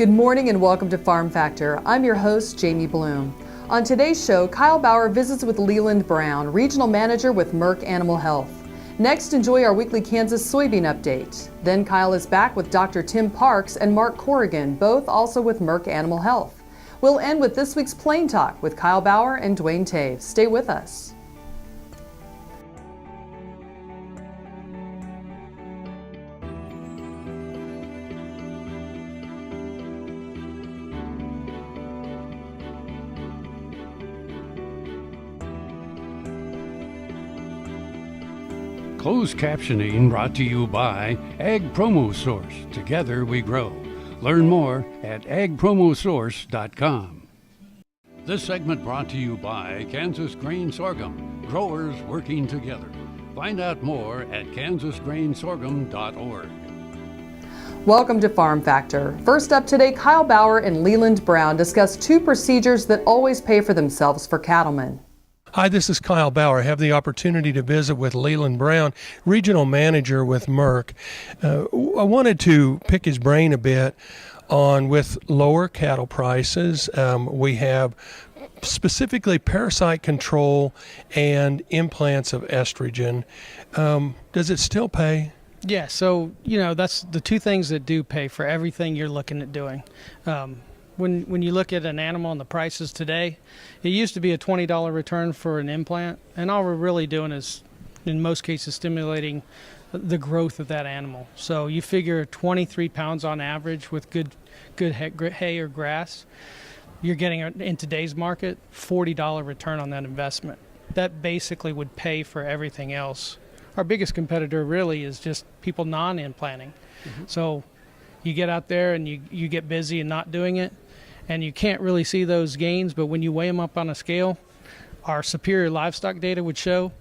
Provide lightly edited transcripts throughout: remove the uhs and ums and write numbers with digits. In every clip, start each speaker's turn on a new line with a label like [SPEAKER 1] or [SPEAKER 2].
[SPEAKER 1] Good morning and welcome to Farm Factor. I'm your host, Jamie Bloom. On today's show, Kyle Bauer visits with Leland Brown, Regional Manager with Merck Animal Health. Next, enjoy our weekly Kansas Soybean update. Then Kyle is back with Dr. Tim Parks and Mark Corrigan, both also with Merck Animal Health. We'll end with this week's Plain Talk with Kyle Bauer and Duane Toews. Stay with us.
[SPEAKER 2] Closed captioning brought to you by Ag Promo Source. Together we grow. Learn more at agpromosource.com. This segment brought to you by Kansas Grain Sorghum. Growers working together. Find out more at kansasgrainsorghum.org.
[SPEAKER 1] Welcome to Farm Factor. First up today, Kyle Bauer and Leland Brown discuss two procedures that always pay for themselves for cattlemen.
[SPEAKER 3] Hi, this is Kyle Bauer. I have the opportunity to visit with Leland Brown, Regional Manager with Merck. I wanted to pick his brain a bit on with lower cattle prices. We have specifically parasite control and implants of estrogen. Does it still pay?
[SPEAKER 4] Yeah, so, that's the two things that do pay for everything you're looking at doing. When you look at an animal and the prices today, it used to be a $20 return for an implant, and all we're really doing is, in most cases, stimulating the growth of that animal. So you figure 23 pounds on average with good hay or grass, you're getting, in today's market, $40 return on that investment. That basically would pay for everything else. Our biggest competitor really is just people non-implanting. Mm-hmm. So you get out there and you get busy and not doing it, and you can't really see those gains, but when you weigh them up on a scale, our superior livestock data would show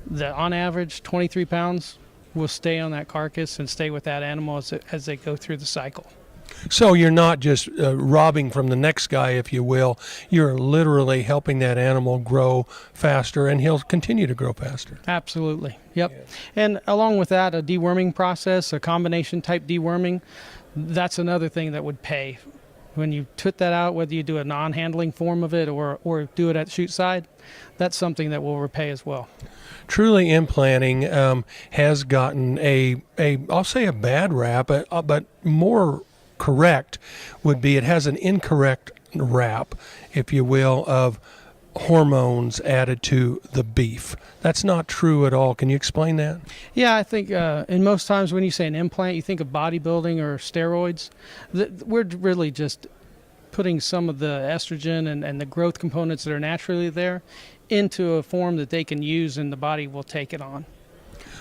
[SPEAKER 4] that on average 23 pounds will stay on that carcass and stay with that animal as they go through the cycle.
[SPEAKER 3] So you're not just robbing from the next guy, if you will. You're literally helping that animal grow faster, and he'll continue to grow faster.
[SPEAKER 4] Absolutely. Yep.
[SPEAKER 3] Yeah.
[SPEAKER 4] And along with that, a deworming process, a combination type deworming, that's another thing that would pay. When you put that out, whether you do a non-handling form of it or do it at chute side, that's something that will repay as well.
[SPEAKER 3] Truly implanting has gotten I'll say a bad rap, but more correct would be it has an incorrect rap, if you will, of hormones added to the beef. That's not true at all. Can you explain that?
[SPEAKER 4] Yeah, I think in most times when you say an implant, you think of bodybuilding or steroids. We're really just putting some of the estrogen and the growth components that are naturally there into a form that they can use and the body will take it on.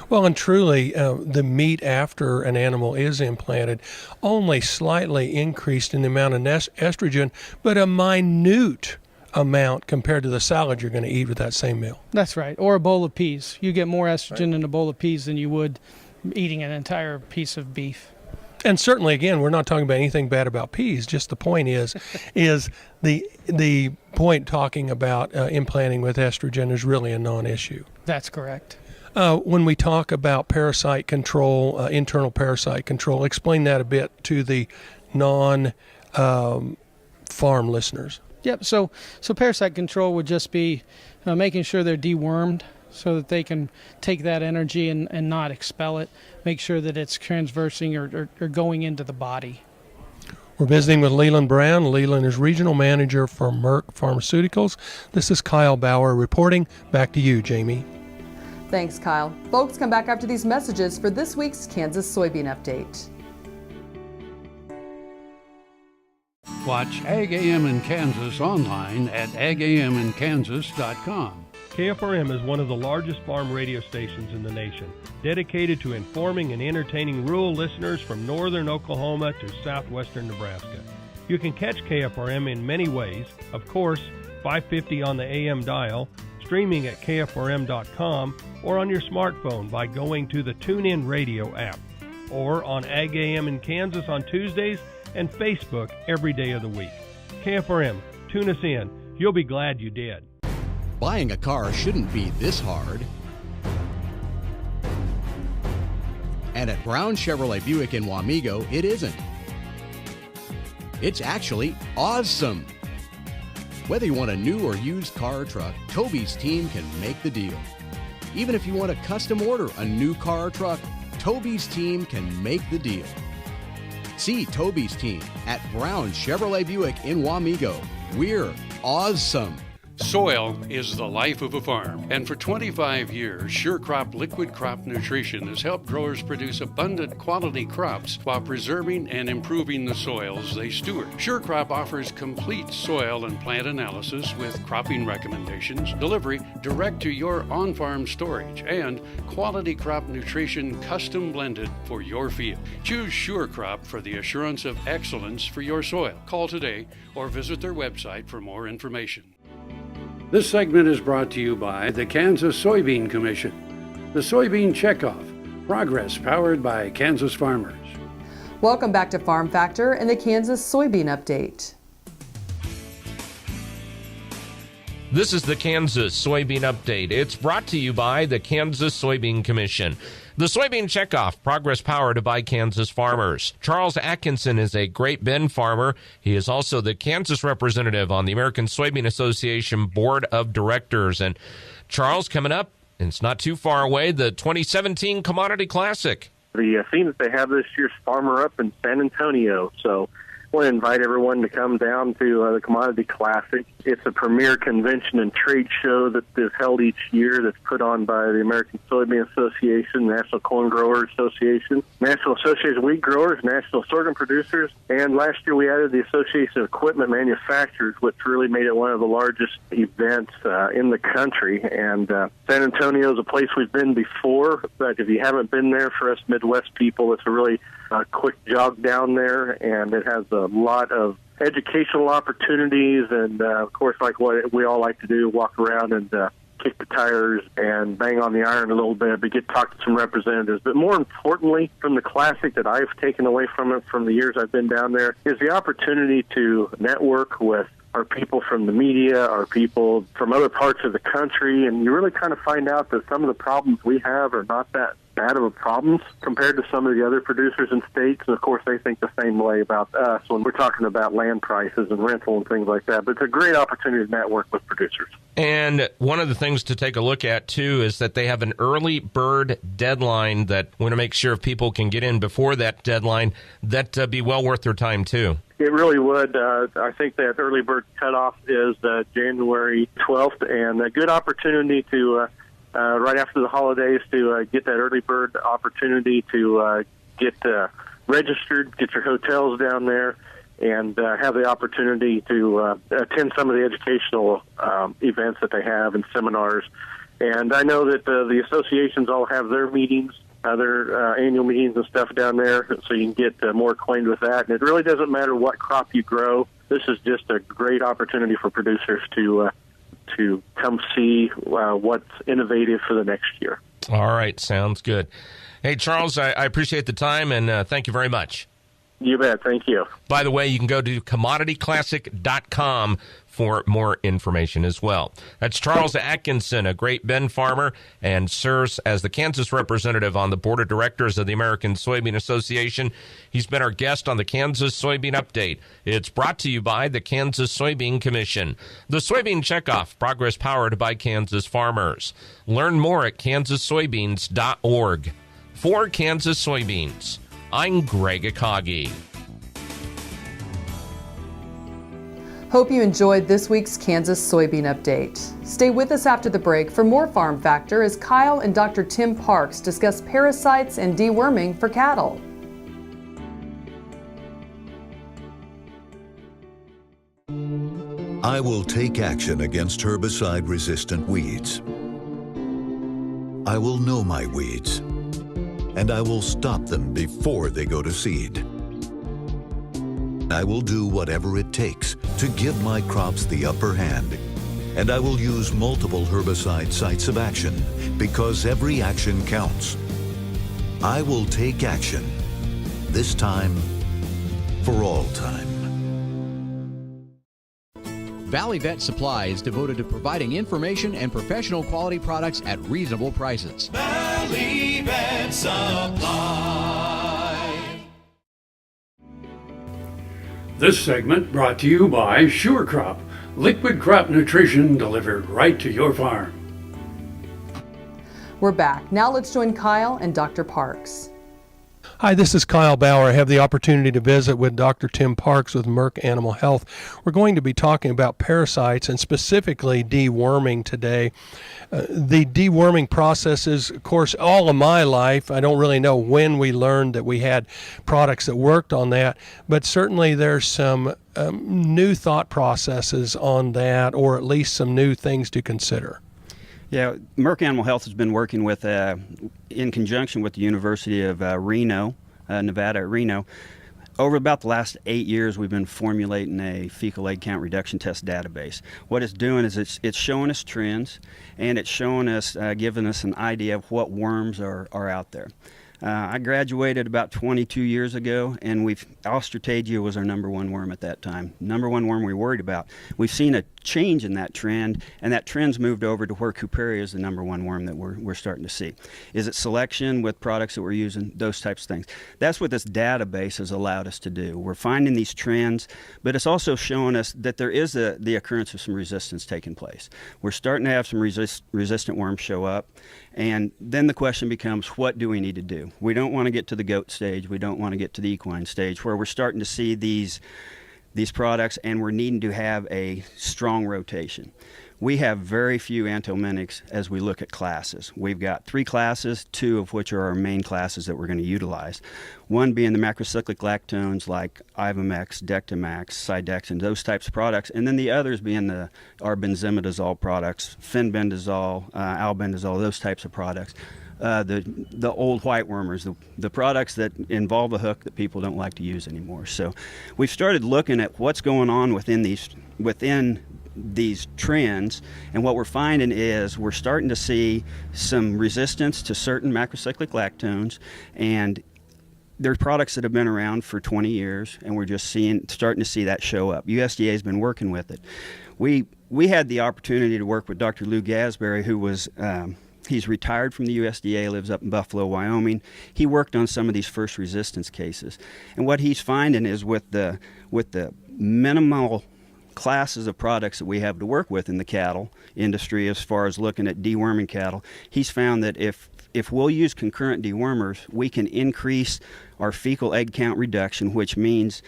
[SPEAKER 3] Well, and truly, the meat after an animal is implanted only slightly increased in the amount of estrogen, but a minute amount compared to the salad you're going to eat with that same meal.
[SPEAKER 4] That's right. Or a bowl of peas. You get more estrogen in a bowl of peas than you would eating an entire piece of beef.
[SPEAKER 3] And certainly, again, we're not talking about anything bad about peas. Just the point is the point talking about implanting with estrogen is really a non-issue.
[SPEAKER 4] That's correct.
[SPEAKER 3] When we talk about parasite control, internal parasite control, explain that a bit to the non-farm listeners.
[SPEAKER 4] Yep. So parasite control would just be making sure they're dewormed so that they can take that energy and not expel it. Make sure that it's transversing or going into the body.
[SPEAKER 3] We're visiting with Leland Brown. Leland is Regional Manager for Merck Pharmaceuticals. This is Kyle Bauer reporting. Back to you, Jamie.
[SPEAKER 1] Thanks, Kyle. Folks, come back after these messages for this week's Kansas Soybean Update.
[SPEAKER 2] Watch Ag AM in Kansas online at agaminkansas.com.
[SPEAKER 5] KFRM is one of the largest farm radio stations in the nation, dedicated to informing and entertaining rural listeners from northern Oklahoma to southwestern Nebraska. You can catch KFRM in many ways. Of course, 550 on the AM dial, streaming at kfrm.com, or on your smartphone by going to the TuneIn Radio app, or on Ag AM in Kansas on Tuesdays and Facebook every day of the week. KFRM, tune us in. You'll be glad you did.
[SPEAKER 6] Buying a car shouldn't be this hard. And at Brown Chevrolet Buick in Wamego, it isn't. It's actually awesome. Whether you want a new or used car or truck, Toby's team can make the deal. Even if you want to custom order a new car or truck, Toby's team can make the deal. See Toby's team at Brown Chevrolet Buick in Wamego. We're awesome.
[SPEAKER 2] Soil is the life of a farm, and for 25 years, SureCrop Liquid Crop Nutrition has helped growers produce abundant quality crops while preserving and improving the soils they steward. SureCrop offers complete soil and plant analysis with cropping recommendations, delivery direct to your on-farm storage, and quality crop nutrition custom blended for your field. Choose SureCrop for the assurance of excellence for your soil. Call today or visit their website for more information. This segment is brought to you by the Kansas Soybean Commission, the Soybean Checkoff, progress powered by Kansas farmers.
[SPEAKER 1] Welcome back to Farm Factor and the Kansas Soybean Update.
[SPEAKER 7] This is the Kansas Soybean Update. It's brought to you by the Kansas Soybean Commission. The Soybean Checkoff, progress powered by Kansas farmers. Charles Atkinson is a Great Bend farmer. He is also the Kansas representative on the American Soybean Association Board of Directors. And Charles, coming up, and it's not too far away, the 2017 Commodity Classic.
[SPEAKER 8] The theme that they have this year's Farmer Up in San Antonio. So I want to invite everyone to come down to the Commodity Classic. It's a premier convention and trade show that is held each year that's put on by the American Soybean Association, National Corn Growers Association, National Association of Wheat Growers, National Sorghum Producers, and last year we added the Association of Equipment Manufacturers, which really made it one of the largest events in the country. And San Antonio is a place we've been before, but if you haven't been there, for us Midwest people, it's a really quick jog down there, and it has a lot of educational opportunities, and of course, like what we all like to do, walk around and kick the tires and bang on the iron a little bit, but get to talk to some representatives. But more importantly, from the Classic that I've taken away from it from the years I've been down there is the opportunity to network with our people from the media, our people from other parts of the country, and you really kind of find out that some of the problems we have are not that bad of a problems compared to some of the other producers in states. And of course, they think the same way about us when we're talking about land prices and rental and things like that. But it's a great opportunity to network with producers.
[SPEAKER 7] And one of the things to take a look at, too, is that they have an early bird deadline that we want to make sure if people can get in before that deadline, that be well worth their time, too.
[SPEAKER 8] It really would. I think that early bird cutoff is January 12th, and a good opportunity to right after the holidays to get that early bird opportunity to get registered, get your hotels down there, and have the opportunity to attend some of the educational events that they have and seminars. And I know that the associations all have their meetings, their annual meetings and stuff down there, so you can get more acquainted with that. And it really doesn't matter what crop you grow. This is just a great opportunity for producers to come see what's innovative for the next year.
[SPEAKER 7] All right, sounds good. Hey, Charles, I appreciate the time, and thank you very much.
[SPEAKER 8] You bet. Thank you.
[SPEAKER 7] By the way, you can go to commodityclassic.com for more information as well. That's Charles Atkinson, a Great Bend farmer, and serves as the Kansas representative on the board of directors of the American Soybean Association. He's been our guest on the Kansas Soybean Update. It's brought to you by the Kansas Soybean Commission. The Soybean Checkoff, progress powered by Kansas farmers. Learn more at kansassoybeans.org. For Kansas Soybeans, I'm Greg Akagi.
[SPEAKER 1] Hope you enjoyed this week's Kansas Soybean Update. Stay with us after the break for more Farm Factor as Kyle and Dr. Tim Parks discuss parasites and deworming for cattle.
[SPEAKER 9] I will take action against herbicide-resistant weeds. I will know my weeds, and I will stop them before they go to seed. I will do whatever it takes to give my crops the upper hand, and I will use multiple herbicide sites of action because every action counts. I will take action, this time for all time.
[SPEAKER 6] Valley Vet Supply is devoted to providing information and professional quality products at reasonable prices.
[SPEAKER 10] Valley Vet Supply.
[SPEAKER 2] This segment brought to you by Sure Crop, liquid crop nutrition delivered right to your farm.
[SPEAKER 1] We're back. Now let's join Kyle and Dr. Parks.
[SPEAKER 3] Hi, this is Kyle Bauer. I have the opportunity to visit with Dr. Tim Parks with Merck Animal Health. We're going to be talking about parasites and specifically deworming today. The deworming processes, of course, all of my life, I don't really know when we learned that we had products that worked on that, but certainly there's some new thought processes on that, or at least some new things to consider.
[SPEAKER 11] Yeah, Merck Animal Health has been working with, in conjunction with the University of Reno, Nevada at Reno. Over about the last 8 years, we've been formulating a fecal egg count reduction test database. What it's doing is it's showing us trends, and it's showing us, giving us an idea of what worms are out there. I graduated about 22 years ago, and Ostratagia was our number one worm at that time. Number one worm we worried about. We've seen a change in that trend, and that trend's moved over to where Couperia is the number one worm that we're starting to see. Is it selection with products that we're using? Those types of things. That's what this database has allowed us to do. We're finding these trends, but it's also showing us that there is the occurrence of some resistance taking place. We're starting to have some resistant worms show up, and then the question becomes, what do we need to do? We don't want to get to the goat stage. We don't want to get to the equine stage where we're starting to see these products, and we're needing to have a strong rotation. We have very few anthelmintics as we look at classes. We've got 3 classes, 2 of which are our main classes that we're going to utilize. One being the macrocyclic lactones like Ivamex, Dectomax, Cydexin, those types of products, and then the others being our benzimidazole products, fenbendazole, albendazole, those types of products. The old white wormers, the products that involve a hook that people don't like to use anymore. So we've started looking at what's going on within these trends, and what we're finding is we're starting to see some resistance to certain macrocyclic lactones, and they're products that have been around for 20 years, and we're just starting to see that show up. USDA has been working with it. We had the opportunity to work with Dr. Lou Gasberry, who was he's retired from the USDA, lives up in Buffalo, Wyoming. He worked on some of these first resistance cases. And what he's finding is with the minimal classes of products that we have to work with in the cattle industry as far as looking at deworming cattle, he's found that if we'll use concurrent dewormers, we can increase our fecal egg count reduction, which means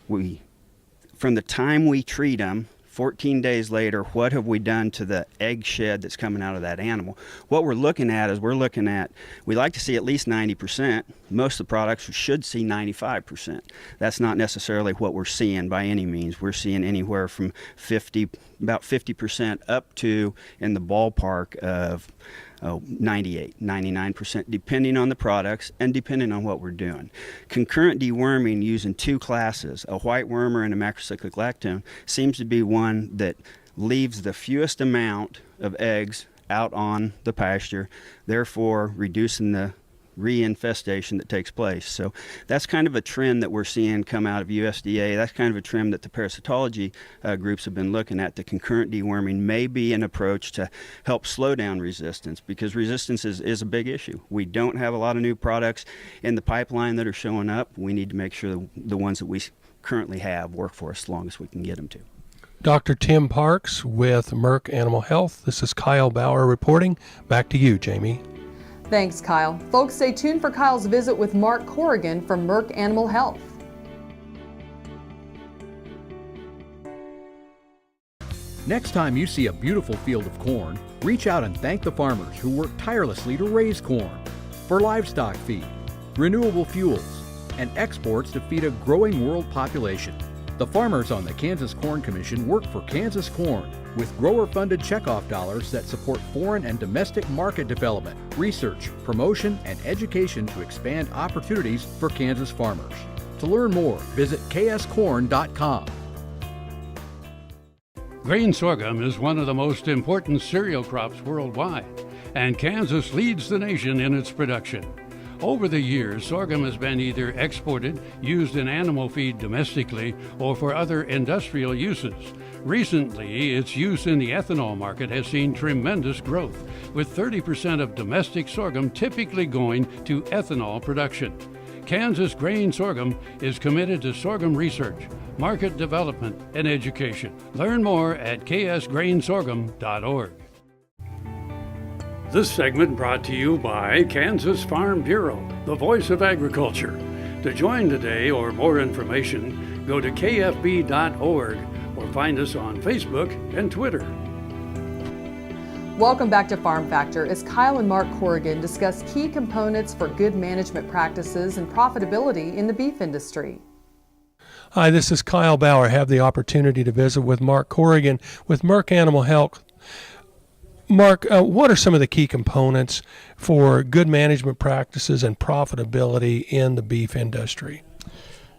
[SPEAKER 11] from the time we treat them, 14 days later, what have we done to the egg shed that's coming out of that animal? What we're looking at is we like to see at least 90%. Most of the products should see 95%. That's not necessarily what we're seeing by any means. We're seeing anywhere from about 50% up to in the ballpark of 98, 99%, depending on the products and depending on what we're doing. Concurrent deworming using 2 classes, a white wormer and a macrocyclic lactone, seems to be one that leaves the fewest amount of eggs out on the pasture, therefore reducing the reinfestation that takes place. So that's kind of a trend that we're seeing come out of USDA. That's kind of a trend that the parasitology groups have been looking at. The concurrent deworming may be an approach to help slow down resistance, because resistance is a big issue. We don't have a lot of new products in the pipeline that are showing up. We need to make sure the ones that we currently have work for us as long as we can get them to.
[SPEAKER 3] Dr. Tim Parks with Merck Animal Health. This is Kyle Bauer reporting. Back to you, Jamie.
[SPEAKER 1] Thanks, Kyle. Folks, stay tuned for Kyle's visit with Mark Corrigan from Merck Animal Health.
[SPEAKER 12] Next time you see a beautiful field of corn, reach out and thank the farmers who work tirelessly to raise corn for livestock feed, renewable fuels, and exports to feed a growing world population. The farmers on the Kansas Corn Commission work for Kansas Corn with grower-funded checkoff dollars that support foreign and domestic market development, research, promotion, and education to expand opportunities for Kansas farmers. To learn more, visit kscorn.com.
[SPEAKER 2] Grain sorghum is one of the most important cereal crops worldwide, and Kansas leads the nation in its production. Over the years, sorghum has been either exported, used in animal feed domestically, or for other industrial uses. Recently, its use in the ethanol market has seen tremendous growth, with 30% of domestic sorghum typically going to ethanol production. Kansas Grain Sorghum is committed to sorghum research, market development, and education. Learn more at ksgrainsorghum.org. This segment brought to you by Kansas Farm Bureau, the voice of agriculture. To join today or more information, go to kfb.org or find us on Facebook and Twitter.
[SPEAKER 1] Welcome back to Farm Factor as Kyle and Mark Corrigan discuss key components for good management practices and profitability in the beef industry.
[SPEAKER 3] Hi, this is Kyle Bauer. I have the opportunity to visit with Mark Corrigan with Merck Animal Health. Mark, what are some of the key components for good management practices and profitability in the beef industry?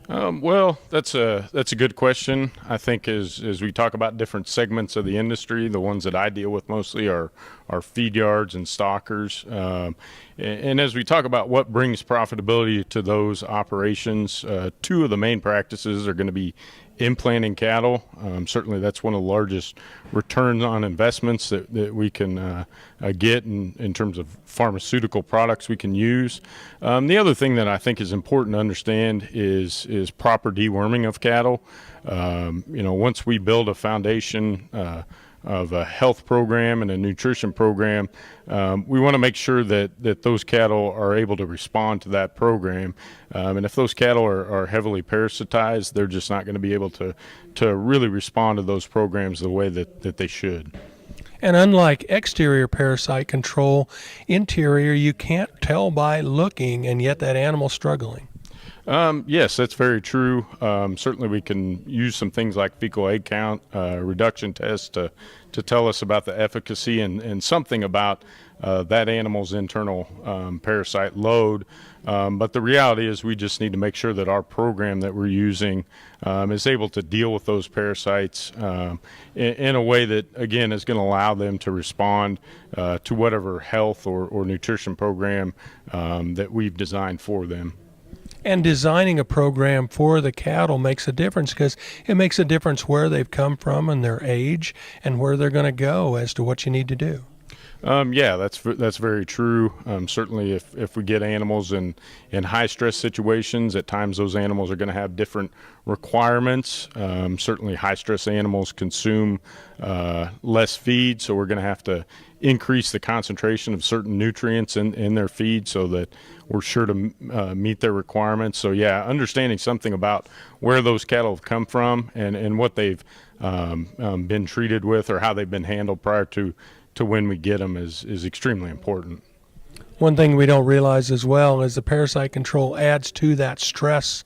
[SPEAKER 13] Well, that's a good question. I think as we talk about different segments of the industry, the ones that I deal with mostly are feed yards and stockers. And as we talk about what brings profitability to those operations, two of the main practices are going to be implanting cattle. Certainly that's one of the largest returns on investments that we can get in terms of pharmaceutical products we can use. The other thing that I think is important to understand is proper deworming of cattle. Once we build a foundation of a health program and a nutrition program, we want to make sure that those cattle are able to respond to that program. And if those cattle are heavily parasitized, they're just not going to be able to really respond to those programs the way that they should.
[SPEAKER 3] And unlike exterior parasite control, interior you can't tell by looking, and yet that animal's struggling.
[SPEAKER 13] Yes, that's very true. Certainly we can use some things like fecal egg count reduction tests to tell us about the efficacy and something about that animal's internal parasite load. But the reality is we just need to make sure that our program that we're using is able to deal with those parasites in a way that, again, is going to allow them to respond to whatever health or nutrition program that we've designed for them.
[SPEAKER 3] And designing a program for the cattle makes a difference because it makes a difference where they've come from and their age and where they're going to go as to what you need to do.
[SPEAKER 13] Yeah, that's very true. Certainly if we get animals in high stress situations, at times those animals are going to have different requirements. Certainly high stress animals consume less feed, so we're going to have to increase the concentration of certain nutrients in their feed so that we're sure to meet their requirements. So yeah, understanding something about where those cattle have come from and what they've been treated with or how they've been handled prior to when we get them is extremely important.
[SPEAKER 3] One thing we don't realize as well is the parasite control adds to that stress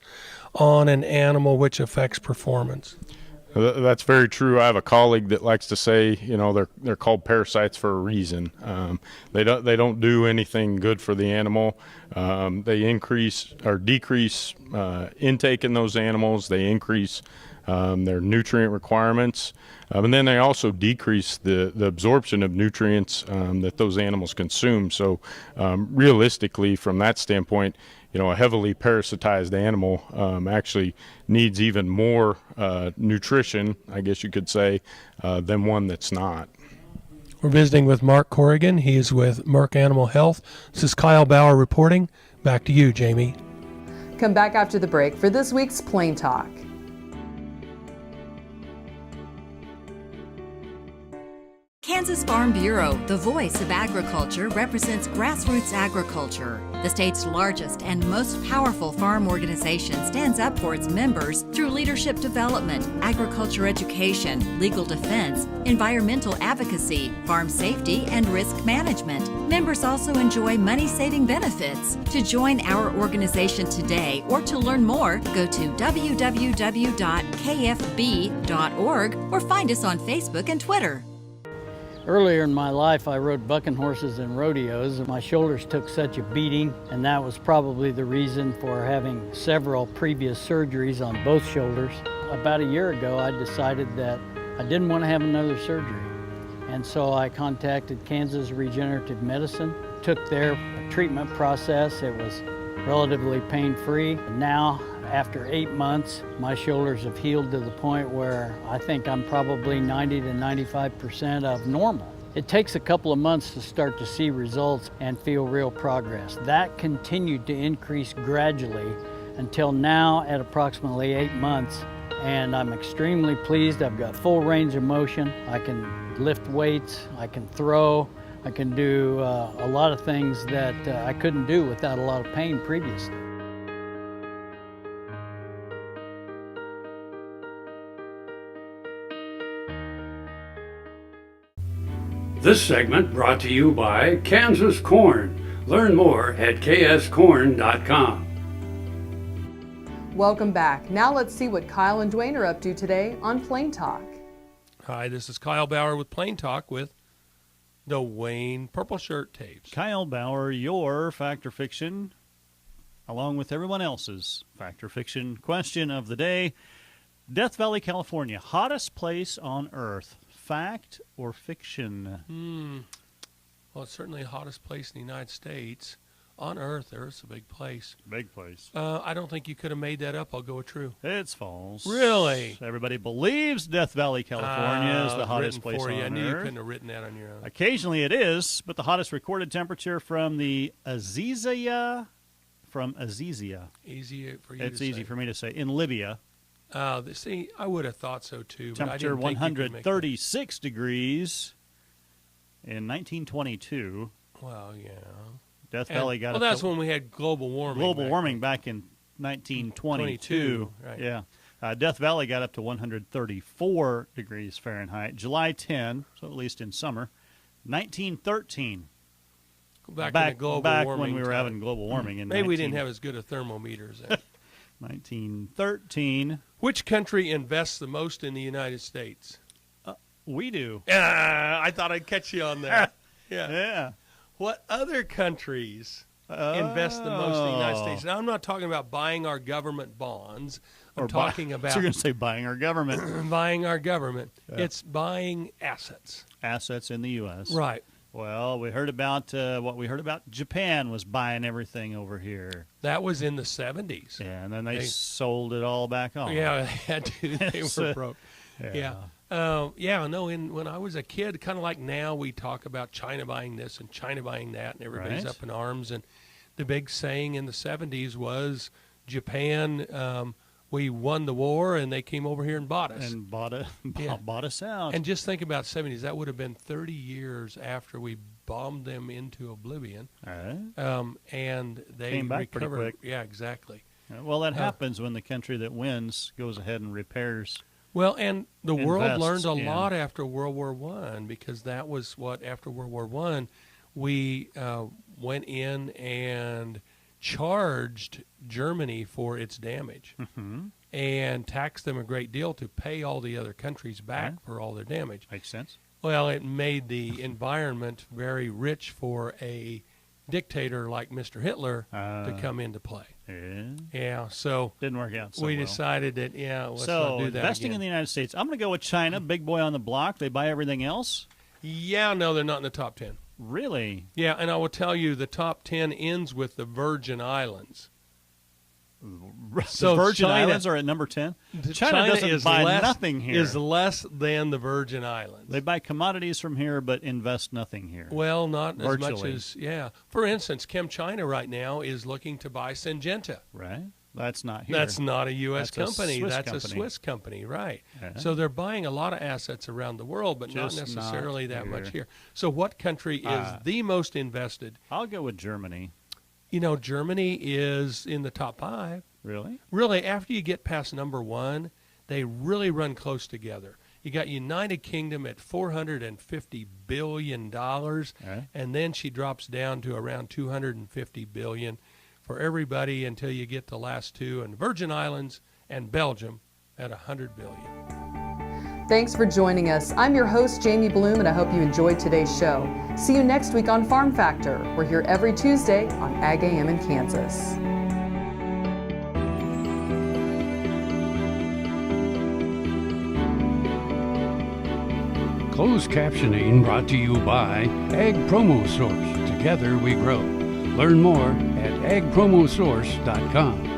[SPEAKER 3] on an animal, which affects performance.
[SPEAKER 13] That's very true. I have a colleague that likes to say, they're called parasites for a reason. They don't do anything good for the animal. They increase or decrease intake in those animals. They increase their nutrient requirements, and then they also decrease the absorption of nutrients that those animals consume. So realistically, from that standpoint, a heavily parasitized animal actually needs even more nutrition, I guess you could say, than one that's not.
[SPEAKER 3] We're visiting with Mark Corrigan. He is with Merck Animal Health. This is Kyle Bauer reporting. Back to you, Jamie.
[SPEAKER 1] Come back after the break for this week's Plain Talk.
[SPEAKER 14] Kansas Farm Bureau, the voice of agriculture, represents grassroots agriculture. The state's largest and most powerful farm organization stands up for its members through leadership development, agriculture education, legal defense, environmental advocacy, farm safety, and risk management. Members also enjoy money-saving benefits. To join our organization today or to learn more, go to www.kfb.org or find us on Facebook and Twitter.
[SPEAKER 15] Earlier in my life, I rode bucking horses and rodeos, and my shoulders took such a beating, and that was probably the reason for having several previous surgeries on both shoulders. About a year ago, I decided that I didn't want to have another surgery, and so I contacted Kansas Regenerative Medicine, took their treatment process. It was relatively pain-free. Now, after 8 months, my shoulders have healed to the point where I think I'm probably 90 to 95% of normal. It takes a couple of months to start to see results and feel real progress. That continued to increase gradually until now at approximately 8 months, and I'm extremely pleased. I've got full range of motion. I can lift weights, I can throw, I can do a lot of things that I couldn't do without a lot of pain previously.
[SPEAKER 2] This segment brought to you by Kansas Corn. Learn more at kscorn.com.
[SPEAKER 1] Welcome back. Now let's see what Kyle and Duane are up to today on Plain Talk.
[SPEAKER 3] Hi, this is Kyle Bauer with Plain Talk with Duane Purple Shirt Toews.
[SPEAKER 16] Kyle Bauer, your Fact or Fiction, along with everyone else's Fact or Fiction question of the day. Death Valley, California, hottest place on Earth. Fact or fiction?
[SPEAKER 3] Well, it's certainly the hottest place in the United States. On Earth, Earth's a big place.
[SPEAKER 16] Big place.
[SPEAKER 3] I don't think you could have made that up. I'll go with true.
[SPEAKER 16] It's false.
[SPEAKER 3] Really?
[SPEAKER 16] Everybody believes Death Valley, California is the hottest place on Earth.
[SPEAKER 3] I knew you couldn't have written that on your own.
[SPEAKER 16] Occasionally it is, but the hottest recorded temperature from the Azizia,
[SPEAKER 3] Easy for you
[SPEAKER 16] it's
[SPEAKER 3] to
[SPEAKER 16] easy
[SPEAKER 3] say.
[SPEAKER 16] for me to say, in Libya.
[SPEAKER 3] See, I would have thought so too.
[SPEAKER 16] Temperature
[SPEAKER 3] but I didn't think you could make
[SPEAKER 16] 136 degrees in 1922.
[SPEAKER 3] Well, yeah.
[SPEAKER 16] Death Valley got
[SPEAKER 3] well, that's when we had global warming.
[SPEAKER 16] Global warming back in 1922.
[SPEAKER 3] Right.
[SPEAKER 16] Yeah. Death Valley got up to 134 degrees Fahrenheit. July 10, so at least in summer. 1913.
[SPEAKER 3] Back in the global warming
[SPEAKER 16] when we were
[SPEAKER 3] time.
[SPEAKER 16] having global warming.
[SPEAKER 3] Maybe we didn't have as good a thermometers then.
[SPEAKER 16] 1913.
[SPEAKER 3] Which country invests the most in the United States?
[SPEAKER 16] We do.
[SPEAKER 3] I thought I'd catch you on that.
[SPEAKER 16] Yeah.
[SPEAKER 3] What other countries invest the most in the United States? Now, I'm not talking about buying our government bonds. I'm talking about...
[SPEAKER 16] So you're going to say buying our government.
[SPEAKER 3] Buying our government.
[SPEAKER 16] Yeah.
[SPEAKER 3] It's buying assets.
[SPEAKER 16] Assets in the U.S.
[SPEAKER 3] Right.
[SPEAKER 16] Well, we heard about what we heard about Japan was buying everything over here.
[SPEAKER 3] That was in the 70s.
[SPEAKER 16] Yeah, and then they sold it all back on.
[SPEAKER 3] Yeah, they had to. They were broke. Yeah. When I was a kid, kind of like now, we talk about China buying this and China buying that, and everybody's up in arms. And the big saying in the 70s was Japan, we won the war, and they came over here and bought us.
[SPEAKER 16] And bought us out.
[SPEAKER 3] And just think about 70s. That would have been 30 years after we bombed them into oblivion. And they
[SPEAKER 16] came back
[SPEAKER 3] recovered.
[SPEAKER 16] pretty quick.
[SPEAKER 3] Yeah, exactly.
[SPEAKER 16] Well, that happens when the country that wins goes ahead and repairs.
[SPEAKER 3] Well, and the world learned a
[SPEAKER 16] in.
[SPEAKER 3] lot after World War I, because that was what, after World War I, we went in and charged Germany for its damage and taxed them a great deal to pay all the other countries back for all their damage.
[SPEAKER 16] Makes sense.
[SPEAKER 3] Well, it made the environment very rich for a dictator like Mr. Hitler to come into play. Yeah, so
[SPEAKER 16] didn't work out so
[SPEAKER 3] we
[SPEAKER 16] well.
[SPEAKER 3] decided that, let's
[SPEAKER 16] so
[SPEAKER 3] not do that
[SPEAKER 16] investing
[SPEAKER 3] again.
[SPEAKER 16] in the United States, I'm going to go with China, big boy on the block. They buy everything else.
[SPEAKER 3] Yeah, no, they're not in the top 10.
[SPEAKER 16] Really?
[SPEAKER 3] Yeah, and I will tell you, the top 10 ends with the Virgin Islands.
[SPEAKER 16] So the Virgin Islands are at number 10? China doesn't buy nothing here.
[SPEAKER 3] Is less than the Virgin Islands.
[SPEAKER 16] They buy commodities from here but invest nothing here.
[SPEAKER 3] Well, not
[SPEAKER 16] virtually.
[SPEAKER 3] as much as, For instance, ChemChina right now is looking to buy Syngenta.
[SPEAKER 16] Right. That's not here.
[SPEAKER 3] That's not a U.S.
[SPEAKER 16] That's
[SPEAKER 3] company.
[SPEAKER 16] a
[SPEAKER 3] That's a Swiss company, right.
[SPEAKER 16] Yeah.
[SPEAKER 3] So they're buying a lot of assets around the world, but
[SPEAKER 16] Just
[SPEAKER 3] not necessarily
[SPEAKER 16] not
[SPEAKER 3] that
[SPEAKER 16] here.
[SPEAKER 3] much here. So what country is the most invested?
[SPEAKER 16] I'll go with Germany.
[SPEAKER 3] Germany is in the top 5.
[SPEAKER 16] Really?
[SPEAKER 3] Really, after you get past number 1, they really run close together. You got United Kingdom at $450 billion, and then she drops down to around $250 billion for everybody until you get the last two, and Virgin Islands and Belgium at $100 billion.
[SPEAKER 1] Thanks for joining us. I'm your host, Jamie Bloom, and I hope you enjoyed today's show. See you next week on Farm Factor. We're here every Tuesday on Ag AM in Kansas.
[SPEAKER 2] Closed captioning brought to you by Ag Promo Source. Together we grow. Learn more at agpromosource.com.